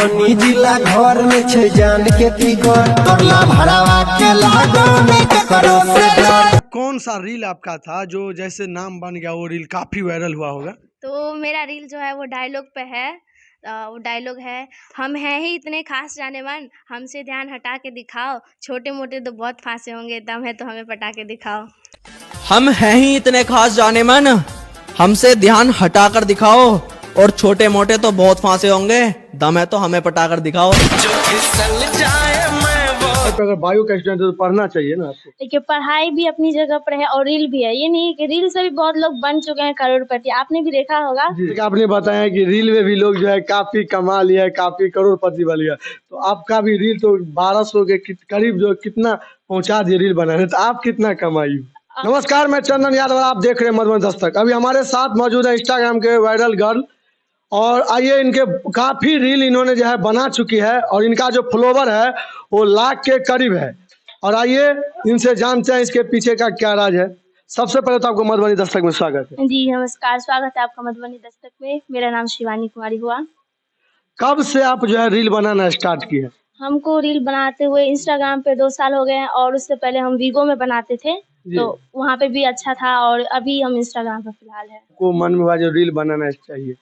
मधुबनी जिला घर में छे जान के तिगर तोरला भरावा के लागो नहीं के करो से डर। कौन सा रील आपका था जो जैसे नाम बन गया, वो रील काफी वायरल हुआ होगा? तो मेरा रील जो है वो डायलॉग पे है। वो डायलॉग है, हम हैं ही इतने खास जाने मन, हमसे ध्यान हटा के दिखाओ, छोटे मोटे तो बहुत फांसे होंगे, दम है तो हमें पटा के दिखाओ। हम हैं ही इतने खास जाने मन, हमसे ध्यान हटा कर दिखाओ, और छोटे मोटे तो बहुत फांसे होंगे, दम है तो हमें पटा कर दिखाओ। अगर बायो का स्टूडेंट है तो पढ़ना चाहिए ना आपको। देखिए, पढ़ाई भी अपनी जगह पर है और रील भी है। ये नहीं कि रील से भी बहुत लोग बन चुके हैं करोड़पति, आपने भी देखा होगा। आपने बताया कि रील में भी लोग जो है काफी कमा लिया है, काफी करोड़पति बन लिया, तो आपका भी रील तो 1200 के करीब जो कितना पहुंचा दिए रील बनाने, तो आप कितना कमाई? नमस्कार, मैं चंदन यादव, आप देख रहे हैं मधुबन दस्तक। अभी हमारे साथ मौजूद है इंस्टाग्राम के वायरल गर्ल, और आइए इनके काफी रील इन्होंने जो है बना चुकी है, और इनका जो फॉलोवर है वो लाख के करीब है। और आइए इनसे जानते हैं इसके पीछे का क्या राज है। सबसे पहले तो आपको मधुबनी दस्तक में स्वागत है। जी नमस्कार, स्वागत है आपका मधुबनी दस्तक में। मेरा नाम शिवानी कुमारी हुआ। कब से आप जो है रील बनाना स्टार्ट की है? हमको रील बनाते हुए इंस्टाग्राम पे 2 साल हो गए हैं, और उससे पहले हम वीगो में बनाते थे, तो वहाँ पे भी अच्छा था, और अभी हम इंस्टाग्राम पे फिलहाल है। को मन में हुआ जो रील बनाना चाहिए?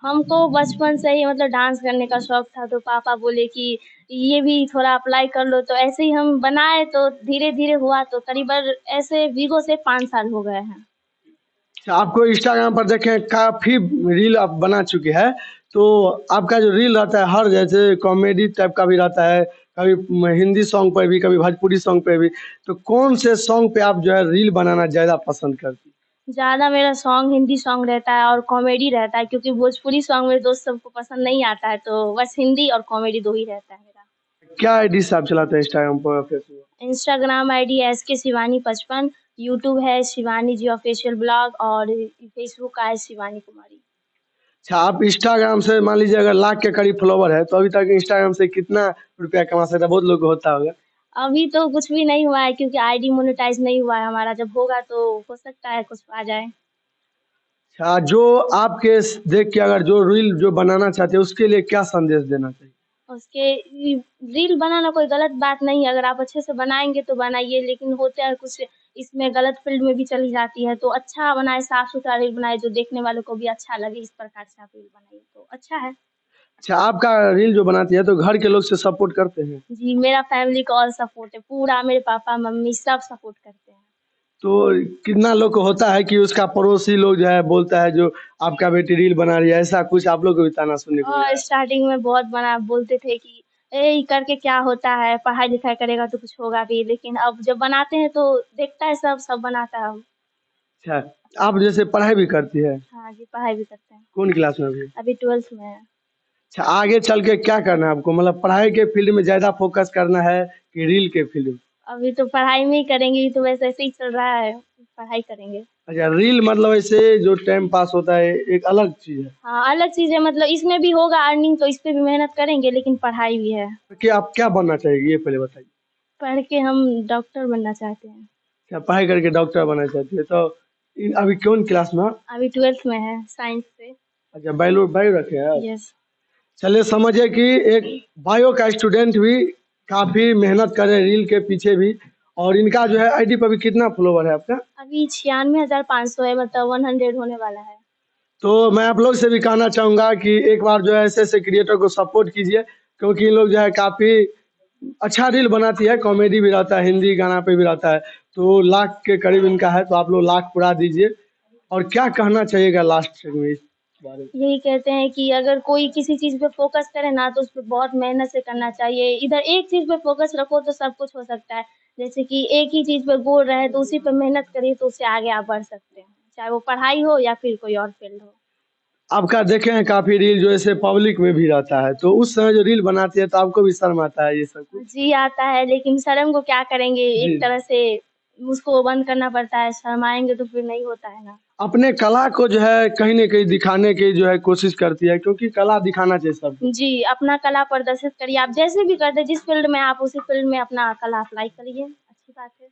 हमको बचपन से ही मतलब डांस करने का शौक था, तो पापा बोले कि ये भी थोड़ा अप्लाई कर लो, तो ऐसे ही हम बनाए, तो धीरे धीरे हुआ, तो करीबन ऐसे वीगो से 5 साल हो गए हैं। आपको इंस्टाग्राम पर देखें काफी रील आप बना चुके हैं, तो आपका जो रील रहता है हर जैसे कॉमेडी टाइप का भी रहता है, कभी हिंदी सॉन्ग पर भी, कभी भोजपुरी सॉन्ग पे भी, तो कौन से सॉन्ग पे आप जो है रील बनाना ज्यादा पसंद करती? ज़्यादा मेरा सॉन्ग हिंदी सॉन्ग रहता है और कॉमेडी रहता है, क्योंकि भोजपुरी सॉन्ग मेरे दोस्त सबको पसंद नहीं आता है, तो बस हिंदी और कॉमेडी 2 ही रहता है मेरा। क्या आईडी से आप चलाते हैं इंस्टाग्राम पर, फेसबुक? इंस्टाग्राम आईडी है SK शिवानी 55, यूट्यूब है शिवानी जी ऑफिशियल ब्लॉग, और फेसबुक का है शिवानी कुमारी। अच्छा, आप इंस्टाग्राम से मान लीजिए अगर लाख के करीब फॉलोवर है, तो अभी तक इंस्टाग्राम से कितना रुपया कमा सकता है? बहुत लोग को होता होगा। अभी तो कुछ भी नहीं हुआ है, क्योंकि आईडी मोनेटाइज नहीं हुआ है हमारा। जब होगा तो हो सकता है कुछ आ जाए। अच्छा, जो आपके देख के अगर जो रील जो बनाना चाहते हैं उसके लिए क्या संदेश देना चाहिए? उसके रील बनाना कोई गलत बात नहीं है, अगर आप अच्छे से बनाएंगे तो बनाइए, लेकिन होता है कुछ इसमें गलत फील्ड में भी चली जाती है, तो अच्छा बनाए, साफ सुथरा रील बनाए, जो देखने वालों को भी अच्छा लगे, इस प्रकार से आप रील बनाइए तो अच्छा है। अच्छा, आपका रील जो बनाती है तो घर के लोग से सपोर्ट करते हैं? जी, मेरा फैमिली का ऑल सपोर्ट है, पूरा मेरे पापा मम्मी सब सपोर्ट करते हैं। तो कितना लोग को होता है कि उसका पड़ोसी लोग जो है बोलता है जो आपका बेटी रील बना रही है, ऐसा कुछ आप लोग को भी ताना सुनने को मिला है? स्टार्टिंग में बहुत बना बोलते थे कि ये करके क्या होता है, पढ़ाई लिखाई करेगा तो कुछ होगा भी, लेकिन अब जब बनाते हैं तो देखता है सब बनाता है। अच्छा, आप जैसे पढ़ाई भी करती है? हाँ जी, पढ़ाई भी करते हैं। कौन क्लास में अभी? अभी 12th में है। अच्छा, आगे चल के क्या करना है आपको? मतलब पढ़ाई के फील्ड में ज्यादा फोकस करना है कि रील के फील्ड में? अभी तो पढ़ाई में ही करेंगे, तो वैसे ऐसे ही चल रहा है, पढ़ाई करेंगे। अच्छा, रील मतलब ऐसे जो टाइम पास होता है एक अलग चीज है हाँ, अलग चीज़ है, मतलब इसमें भी होगा अर्निंग, तो इस पे भी मेहनत करेंगे, लेकिन पढ़ाई भी है। कि आप क्या बनना चाहेगी ये पहले बताइए। पढ़ के हम डॉक्टर बनना चाहते हैं। अच्छा, पढ़ाई करके डॉक्टर बनना चाहती है, तो अभी कौन क्लास में? अभी 12th में है, साइंस से। अच्छा, बायो बायो रखे हैं आप? यस। चलिए, समझिए कि एक बायो का स्टूडेंट भी काफी मेहनत कर रहे हैं रील के पीछे भी, और इनका जो है आईडी पर भी कितना फॉलोवर है आपका? अभी 96,500 है, मतलब 100 होने वाला है। तो मैं आप लोग से भी कहना चाहूंगा कि एक बार जो है ऐसे ऐसे क्रिएटर को सपोर्ट कीजिए, क्योंकि इन लोग जो है काफी अच्छा रील बनाती है, कॉमेडी भी रहता है, हिंदी गाना पे भी रहता है, तो लाख के करीब इनका है, तो आप लोग लाख पूरा दीजिए। और क्या कहना चाहिएगा लास्ट में इस बारे में? यही कहते हैं कि अगर कोई किसी चीज़ पे फोकस करे ना, तो उस पे बहुत मेहनत से करना चाहिए। इधर एक चीज़ पे फोकस रखो तो सब कुछ हो सकता है। जैसे कि एक ही चीज़ पे गोल रहे, तो उसी पे मेहनत करिए, तो उससे आगे आप बढ़ सकते हैं, चाहे वो पढ़ाई हो या फिर कोई और फील्ड हो। आपका देखे हैं काफी रील जो ऐसे पब्लिक में भी रहता है, तो उस समय जो रील बनाती है तो आपको भी शर्म आता है ये सब कुछ? जी आता है, लेकिन शर्म को क्या करेंगे, जी। एक तरह से उसको बंद करना पड़ता है, शर्माएँगे तो फिर नहीं होता है ना। अपने कला को जो है कहीं न कहीं दिखाने की जो है कोशिश करती है, क्योंकि कला दिखाना चाहिए सबको। जी, अपना कला प्रदर्शित करिए, आप जैसे भी करते हैं, जिस फील्ड में आप उसी फील्ड में अपना कला अप्लाई करिए, अच्छी बात है।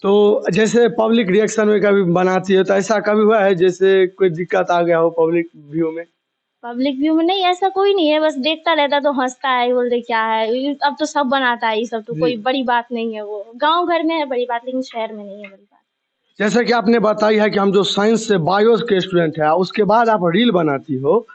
तो जैसे पब्लिक रिएक्शन में कभी बनाती है, तो ऐसा कभी हुआ है जैसे कोई दिक्कत आ गया हो पब्लिक व्यू में? पब्लिक व्यू में नहीं, ऐसा कोई नहीं है, बस देखता रहता तो हंसता है, बोलते क्या है, अब तो सब बनाता है, ये सब तो जी। कोई बड़ी बात नहीं है। वो गांव घर में है बड़ी बात, लेकिन शहर में नहीं है बड़ी बात। जैसे कि आपने बताई है कि हम जो साइंस से बायो के स्टूडेंट है, उसके बाद आप रील बनाती हो,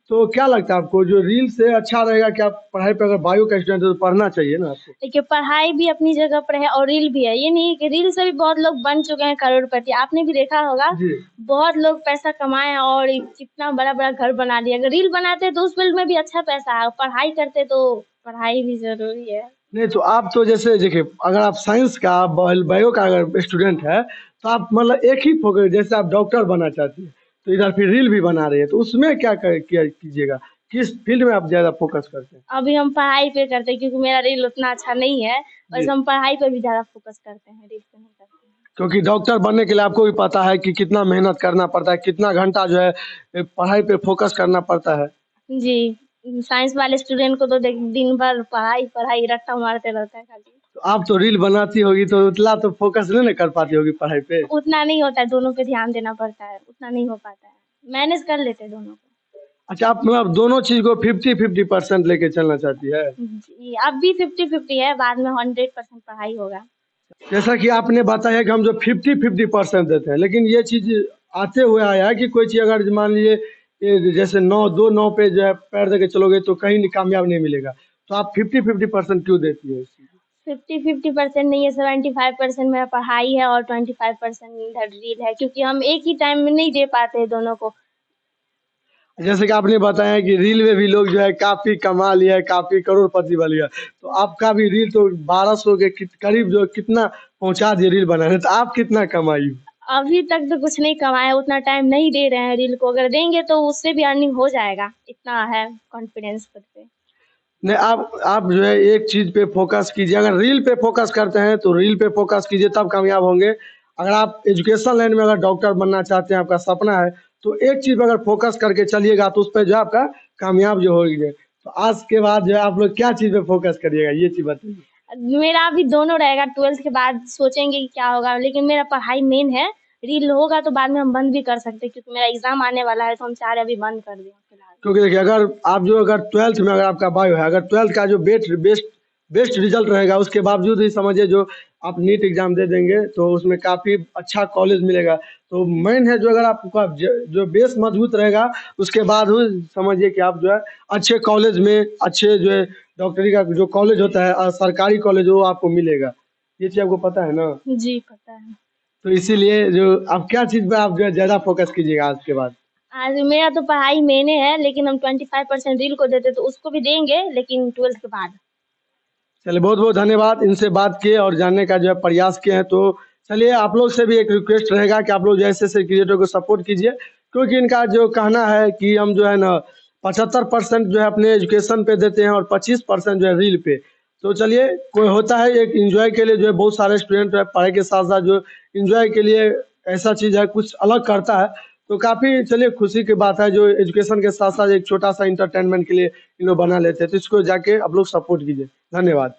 तो क्या लगता है आपको जो रील से अच्छा रहेगा कि आप पढ़ाई पे अगर बायो का स्टूडेंट है तो पढ़ना चाहिए ना आपको? देखिए पढ़ाई भी अपनी जगह पर है और रील भी है, ये नहीं है कि रील से भी बहुत लोग बन चुके हैं करोड़पति, आपने भी देखा होगा। जी। बहुत लोग पैसा कमाए हैं और कितना बड़ा बड़ा घर बना लिया। अगर रील बनाते तो उस फील्ड में भी अच्छा पैसा है, पढ़ाई करते तो पढ़ाई भी जरूरी है। नहीं तो आप तो जैसे देखिए, अगर आप साइंस का बायो का अगर स्टूडेंट है तो आप मतलब एक ही फोकस, जैसे आप डॉक्टर बनना चाहती है तो इधर फिर रील भी बना रही है, तो उसमें क्या कीजिएगा, किस फील्ड में आप ज्यादा फोकस करते हैं? अभी हम पढ़ाई पे करते हैं क्योंकि मेरा रील उतना अच्छा नहीं है, जी। वैसे हम पढ़ाई पे भी ज्यादा फोकस करते हैं, रील पे नहीं करते हैं। क्योंकि डॉक्टर बनने के लिए आपको भी पता है कि कितना मेहनत करना पड़ता है, कितना घंटा जो है पढ़ाई पे फोकस करना पड़ता है। जी, साइंस वाले स्टूडेंट को तो देख दिन भर पढ़ाई पढ़ाई रट्टा मारते रहता है खाली। तो आप तो रील बनाती होगी तो उतना तो फोकस नहीं ना कर पाती होगी पढ़ाई पे। उतना नहीं होता है, दोनों पे ध्यान देना पड़ता है, उतना नहीं हो पाता है, मैनेज कर लेते हैं दोनों को। अच्छा, आप मतलब दोनों चीज को 50-50% लेके चलना चाहती है। जी, अब भी 50-50 है, बाद में 100% पढ़ाई होगा। जैसा कि आपने बताया कि हम जो 50-50% देते हैं, लेकिन ये चीज आते हुए आया है कि कोई चीज अगर मान लीजिए ये जैसे 9 पे जो है पैर दे के चलोगे तो कहीं नहीं कामयाब नहीं मिलेगा, तो आप 50-50% क्यों देती है इस चीज को? 50-50% नहीं है, 75% मेरा पढ़ाई है और 25% इधर रील है, क्योंकि हम एक ही टाइम में नहीं दे पाते हैं दोनों को। जैसे कि आपने बताया कि रील में भी लोग जो है काफी कमा लिया है, काफी करोड़पति बन लिया, तो आपका भी रील तो 1200 के करीब जो कितना पहुंचा दिए रील बनाने, तो आप कितना कमाई? अभी तक तो कुछ नहीं कमाया, उतना टाइम नहीं दे रहे हैं रील को, अगर देंगे तो उससे भी अर्निंग हो जाएगा, इतना है कॉन्फिडेंस खुद पे। नहीं, आप जो है एक चीज पे फोकस कीजिए, अगर रील पे फोकस करते हैं तो रील पे फोकस कीजिए तब कामयाब होंगे। अगर आप एजुकेशन लाइन में अगर डॉक्टर बनना चाहते हैं, आपका सपना है, तो एक चीज पे अगर फोकस करके चलिएगा तो उस पर जो है आपका कामयाब जो होगी। तो आज के बाद जो है आप लोग क्या चीज पे फोकस करिएगा, ये चीज बताइए। मेरा अभी दोनों रहेगा, 12th के बाद सोचेंगे कि क्या होगा, लेकिन मेरा पढ़ाई मेन है। रील होगा तो बाद में हम बंद भी कर सकते हैं, क्योंकि मेरा एग्जाम आने वाला है, तो हम चाह रहे अभी बंद कर दें फिलहाल। क्योंकि देखिए, अगर 12th में अगर आपका बायो है, अगर 12th का जो बेस्ट रिजल्ट रहेगा, उसके बावजूद ही समझिए जो आप नीट एग्जाम दे देंगे तो उसमें काफ़ी अच्छा कॉलेज मिलेगा। तो मेन है जो अगर आपका जो बेस मजबूत रहेगा, उसके बाद ही समझिए कि आप जो है अच्छे कॉलेज में, अच्छे जो है डॉक्टरी का जो कॉलेज होता है और सरकारी कॉलेज, वो आपको मिलेगा। ये चीज़ आपको पता है ना? जी पता है। तो इसीलिए जो आप क्या चीज़ पे आप जो है ज़्यादा फोकस कीजिएगा आज के बाद? आज मेरा तो पढ़ाई मेन है, लेकिन हम 25% रील को देते तो उसको भी देंगे, लेकिन 12th के बाद। चलिए, बहुत बहुत धन्यवाद इनसे बात किए और जानने का जो है प्रयास किए हैं। तो चलिए, आप लोग से भी एक रिक्वेस्ट रहेगा कि आप लोग जैसे ऐसे क्रिएटर को सपोर्ट कीजिए, क्योंकि इनका जो कहना है कि हम जो है ना 75% जो है अपने एजुकेशन पे देते हैं और 25% जो है रील पे। तो चलिए, कोई होता है एक इंजॉय के लिए जो है, बहुत सारे स्टूडेंट जो है पढ़ाई के साथ साथ जो इंजॉय के लिए ऐसा चीज़ है कुछ अलग करता है, तो काफ़ी चलिए खुशी की बात है जो एजुकेशन के साथ साथ एक छोटा सा इंटरटेनमेंट के लिए इन लोग बना लेते हैं। तो इसको जाके आप लोग सपोर्ट कीजिए। धन्यवाद।